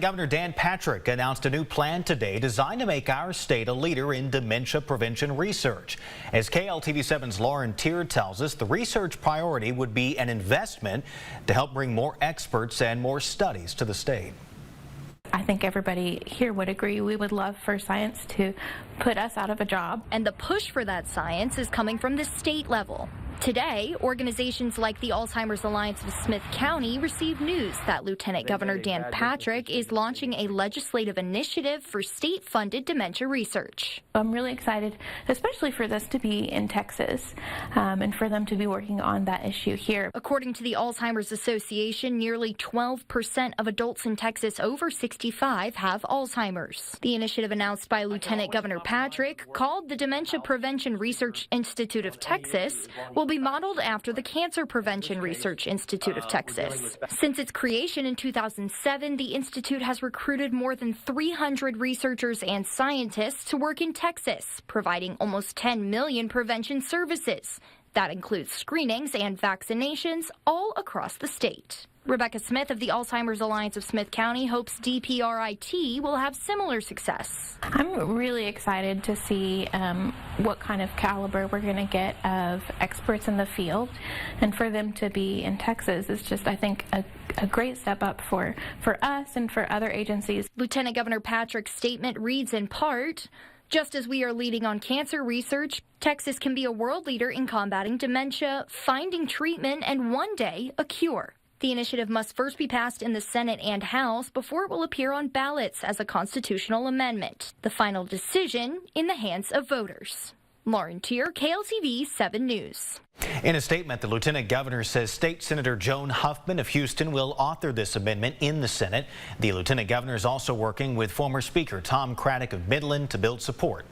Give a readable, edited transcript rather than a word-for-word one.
Governor Dan Patrick announced a new plan today designed to make our state a leader in dementia prevention research. As KLTV7's Lauren Tier tells us, the research priority would be an investment to help bring more experts and more studies to the state. I think everybody here would agree we would love for science to put us out of a job. And the push for that science is coming from the state level. Today, organizations like the Alzheimer's Alliance of Smith County received news that Lieutenant Governor Dan Patrick is launching a legislative initiative for state-funded dementia research. I'm really excited, especially for this to be in Texas and for them to be working on that issue here. According to the Alzheimer's Association, nearly 12% of adults in Texas over 65 have Alzheimer's. The initiative announced by Lieutenant Governor Patrick, called the Dementia Prevention Research Institute of Texas, will be modeled after the Cancer Prevention Research Institute of Texas. Since its creation in 2007, the institute has recruited more than 300 researchers and scientists to work in Texas, providing almost 10 million prevention services. That includes screenings and vaccinations all across the state. Rebecca Smith of the Alzheimer's Alliance of Smith County hopes DPRIT will have similar success. I'm really excited to see what kind of caliber we're going to get of experts in the field, and for them to be in Texas is just, I think, a great step up for us and for other agencies. Lieutenant Governor Patrick's statement reads in part, "Just as we are leading on cancer research, Texas can be a world leader in combating dementia, finding treatment, and one day a cure." The initiative must first be passed in the Senate and House before it will appear on ballots as a constitutional amendment. The final decision in the hands of voters. Lauren Tier, KLTV 7 News. In a statement, the Lieutenant Governor says State Senator Joan Huffman of Houston will author this amendment in the Senate. The Lieutenant Governor is also working with former Speaker Tom Craddock of Midland to build support.